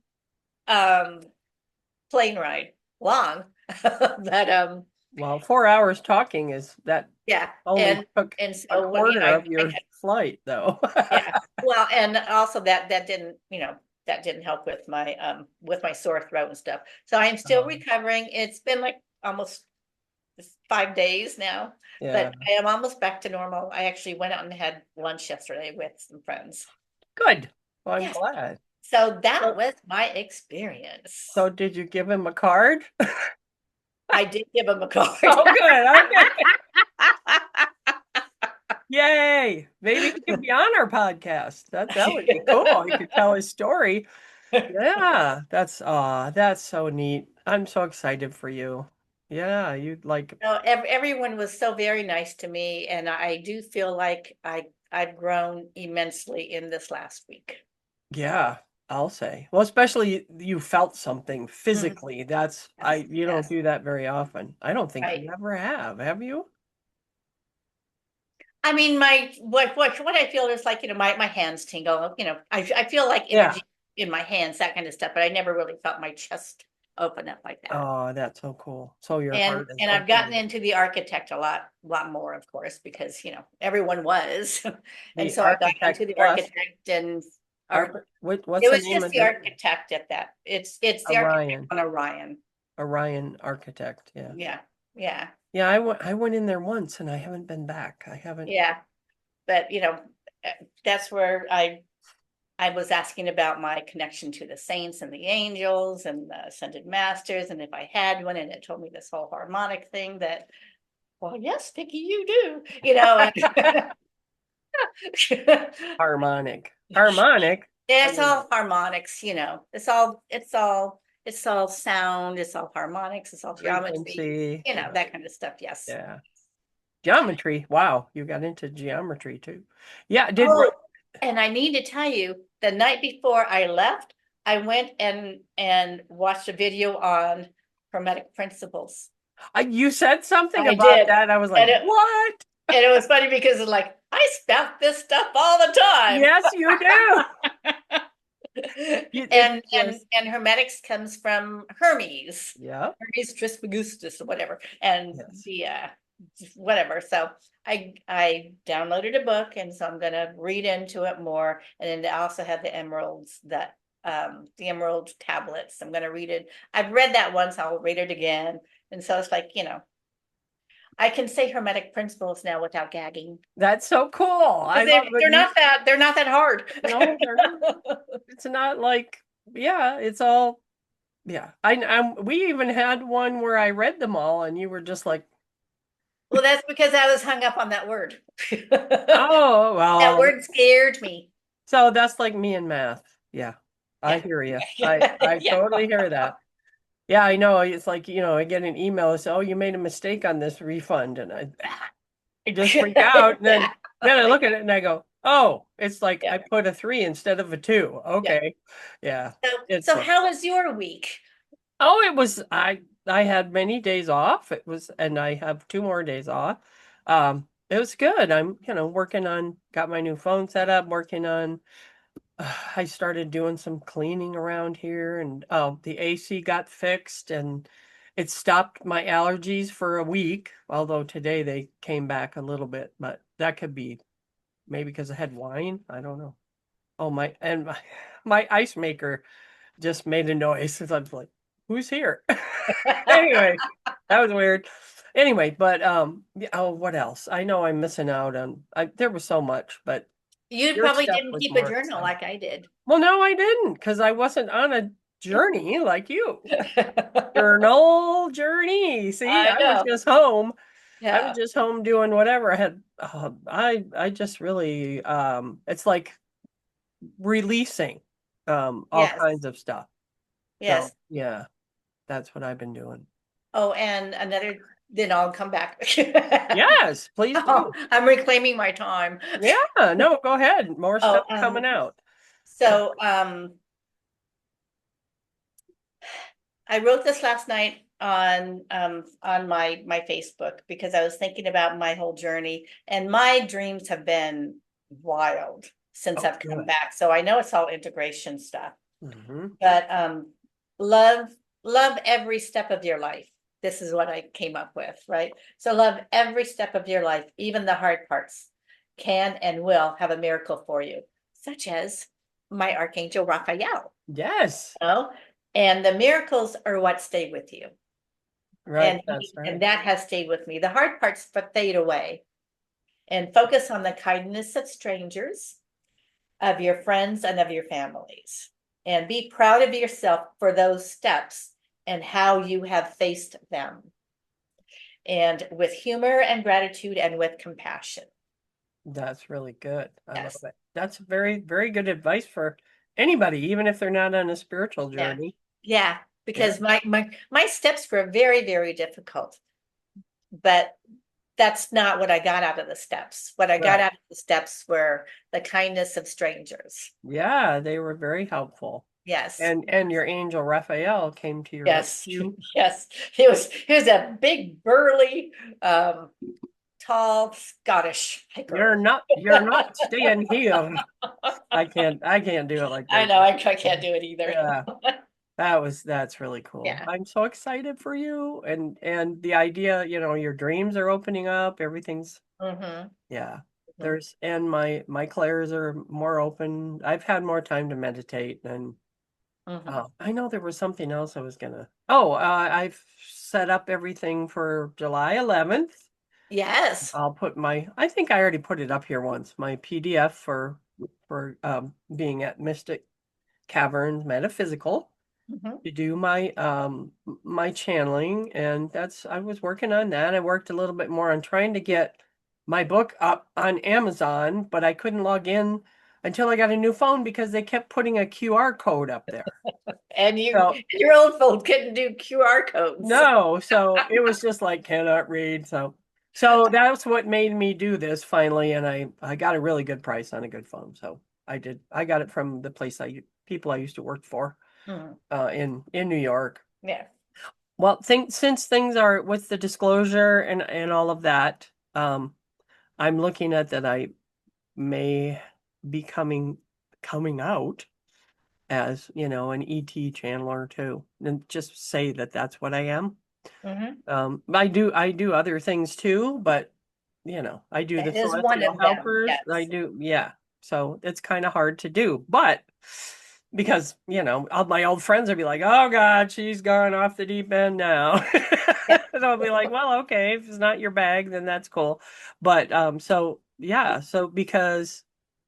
um plane ride. Long. But Well, 4 hours talking is that yeah, only took and a so when quarter of your flight, though. yeah, well, and also that didn't, that didn't help with my sore throat and stuff. So I'm still recovering. It's been like almost 5 days now, Yeah. but I am almost back to normal. I actually went out and had lunch yesterday with some friends. Good. Well, I'm Yes. glad. So that was my experience. So did you give him a card? I did give him a card. Oh, good. Okay. Yay. Maybe he could be on our podcast. That would be cool. He could tell his story. Yeah, that's so neat. I'm so excited for you. Yeah, you'd like No, everyone was so very nice to me, and I do feel like I've grown immensely in this last week. yeah, I'll say. Well, especially you felt something physically. That's you don't Yes. do that very often. I don't think Right. you ever have you? I mean, what I feel is like, my hands tingle, I feel like Yeah. energy in my hands, that kind of stuff, but I never really felt my chest open up like that. Oh, that's so cool. So your heart is And I've gotten open. into the architect a lot more, of course, because, everyone was. And The so I got Architect into the Plus. architect and What's it the was name just of the the architect at that. It's the Orion? architect on Orion. Orion Architect, yeah. Yeah, yeah, Yeah, I went in there once and I haven't been back. I haven't. yeah. But that's where I was asking about my connection to the saints and the angels and the ascended masters, and if I had one, and it told me this whole harmonic thing that, well, yes, Vicki, you do, you know. Harmonic. Harmonic. It's all harmonics, you know. It's all sound, it's all harmonics, it's all geometry, Frequency. you know, that kind of stuff, yes. Yeah. Geometry. Wow, you got into geometry too. Yeah, did Oh, and I need to tell you, the night before I left, I went and watched a video on hermetic principles. you said something I about did. that? I was like, And it- what? And it was funny because it's like, I spout this stuff all the time. Yes, you do. And Yes. and hermetics comes from Hermes. Yeah. Hermes Trismegistus or whatever, and Yes. the whatever. So I downloaded a book, and so I'm gonna read into it more. And then they also have the emeralds that the emerald tablets. I'm gonna read it. I've read that once. I'll read it again. And so it's like, you know, I can say hermetic principles now without gagging. That's so cool. I love it. They're not that hard. No, they're not. It's not like, yeah, it's all, yeah. We even had one where I read them all and you were just like, Well, that's because I was hung up on that word. oh, well. That word scared me. So that's like me and math. Yeah. I Yeah. hear you. I Yeah. totally hear that. Yeah, I know. It's like, I get an email that says, oh, you made a mistake on this refund. And I just freak out. And then I look at it and I go, oh, it's like Yeah. I put a 3 instead of a 2. Okay. Yeah. So how was your week? Oh, it was, I had many days off. It was, and I have 2 more days off. It was good. I'm, working on, got my new phone set up, working on, I started doing some cleaning around here, and the AC got fixed and it stopped my allergies for a week, although today they came back a little bit, but that could be maybe because I had wine. I don't know. Oh, my ice maker just made a noise. I was like, who's here? Anyway, that was weird. Anyway, but what else? I know I'm missing out on, there was so much, but You your probably stuff didn't was keep a more journal exciting. like I did. Well, no, I didn't, because I wasn't on a journey like you. Journal journey. See, I I was know. just home. I Yeah. was just home doing whatever I had. I just really, it's like releasing all Yes. kinds of stuff. Yes. So, yeah, that's what I've been doing. Oh, and then I'll come back. Yes, please do. I'm reclaiming my time. Yeah, no, go ahead. More Oh, stuff coming out. So, I wrote this last night on my Facebook because I was thinking about my whole journey, and my dreams have been wild since Oh, I've come good. back. So I know it's all integration stuff, Mm-hmm. but love every step of your life. This is what I came up with, right? So love every step of your life, even the hard parts can and will have a miracle for you, such as my Archangel Raphael. Yes, And the miracles are what stay with you. right. And That's right. and that has stayed with me. The hard parts fade away. And focus on the kindness of strangers, of your friends, and of your families. And be proud of yourself for those steps and how you have faced them. And with humor and gratitude and with compassion. That's really good. I Yes. love it. That's very, very good advice for anybody, even if they're not on a spiritual Yeah. journey. Yeah, because my steps were very, very difficult. But that's not what I got out of the steps. What I got Right. out of the steps were the kindness of strangers. Yeah, they were very helpful. Yes. And your angel Raphael came to your Yes. rescue. Yes. He was a big, burly, tall Scottish hiker. You're not staying here. I can't do it like that. I know, I can't do it either. Yeah. That's really cool. Yeah. I'm so excited for you, and the idea, your dreams are opening up, everything's Mhm. yeah. And my clairs are more open. I've had more time to meditate, and Mhm. I know there was something else I was gonna. Oh, I've set up everything for July 11th. Yes. I think I already put it up here once, my PDF for for being at Mystic Caverns Metaphysical Mhm. to do my my channeling, and I was working on that. I worked a little bit more on trying to get my book up on Amazon, but I couldn't log in until I got a new phone because they kept putting a QR code up there. And So your old phone couldn't do QR codes. no, so it was just like cannot read. So that's what made me do this finally, and I got a really good price on a good phone. So I got it from the people I used to work for Mhm. in New York. Yeah. Well, since things are with the disclosure and all of that, I'm looking at that I may be coming out as, an ET channeler too, and just say that that's what I am. Mhm. I do other things too, but I do the That is one celestial of them, helpers. I yes. do, yeah. So it's kind of hard to do, but because all my old friends would be like, "Oh God, she's gone off the deep end now," Yeah. and I'll be like, "Well, okay, if it's not your bag, then that's cool." But so yeah, so because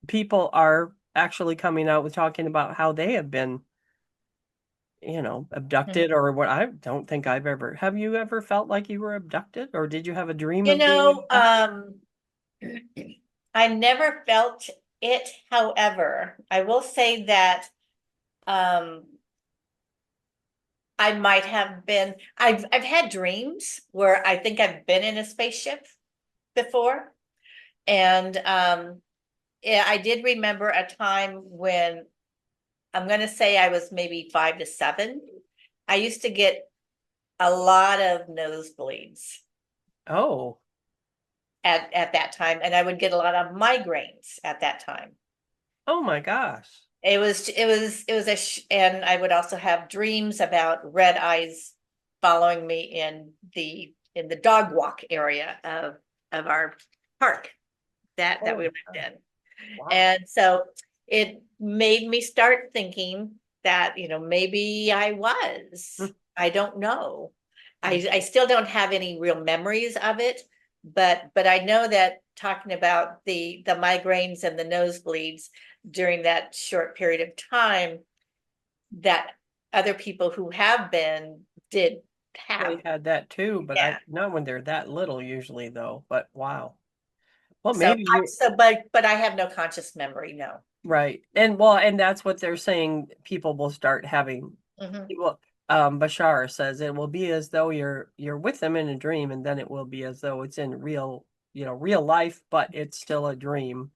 people are actually coming out with talking about how they have been Mhm. abducted or what. I don't think I've ever. Have you ever felt like you were abducted, or did you have a dream You of being know, abducted? I never felt it. However, I will say that um I might have been, I've had dreams where I think I've been in a spaceship before. And yeah, I did remember a time when I'm gonna say I was maybe 5 to 7. I used to get a lot of nosebleeds Oh, at that time, and I would get a lot of migraines at that time. oh my gosh. And I would also have dreams about red eyes following me in the dog walk area of our park that we Oh, lived in. wow. And so it made me start thinking that, maybe I was. I don't know. I still don't have any real memories of it, but I know that talking about the migraines and the nosebleeds during that short period of time, that other people who have been did have. They had that too, but Yeah. not when they're that little usually though, but wow. Well, So maybe you but I have no conscious memory, no. right. And that's what they're saying people will start having. Mhm. Well, Bashar says it will be as though you're with them in a dream, and then it will be as though it's in real life, but it's still a dream.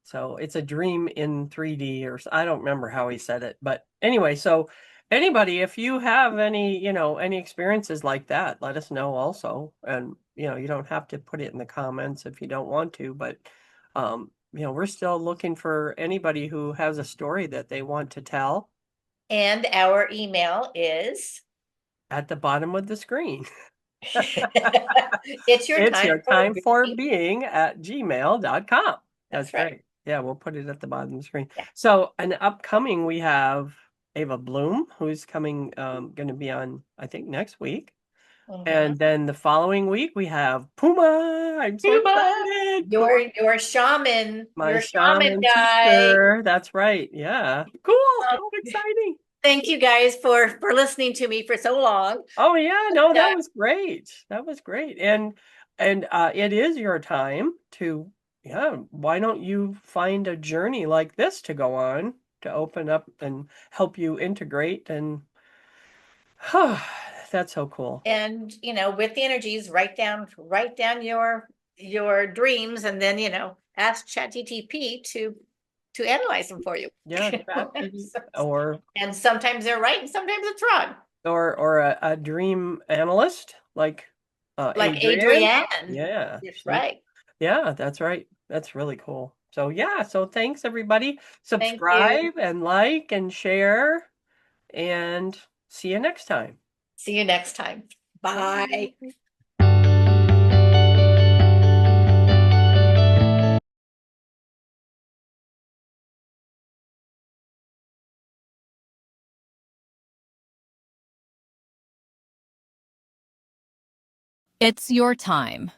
So it's a dream in 3D, or I don't remember how he said it, but anyway, so anybody, if you have any experiences like that, let us know also. And you don't have to put it in the comments if you don't want to, but we're still looking for anybody who has a story that they want to tell And our email is at the bottom of the screen. it's your It's time your for time for being. being at gmail.com. That's That's right. great. Yeah, we'll put it at the bottom of the screen. Yeah. So, an upcoming, we have Ava Bloom, who's coming, going to be on, I think, next week. Mhm. And then the following week, we have Puma. I'm so Tuba, excited. your shaman, My your shaman shaman guy. teacher. That's right. Yeah. Cool. Oh, How exciting. thank you guys for listening to me for so long. Oh yeah, no, that Uh, was great. That was great. And it is your time to, yeah, why don't you find a journey like this to go on to open up and help you integrate and that's so cool. and with the energies, write down your dreams, and then ask ChatGTP to analyze them for you. Yeah, or And sometimes they're right and sometimes it's wrong. or a dream analyst like Like Adrian. Adrienne. Yeah, That's right. yeah, that's right. That's really cool. So yeah, so thanks everybody. Thank you. Subscribe and like and share and see you next time. See you next time. Bye. Bye. It's your time.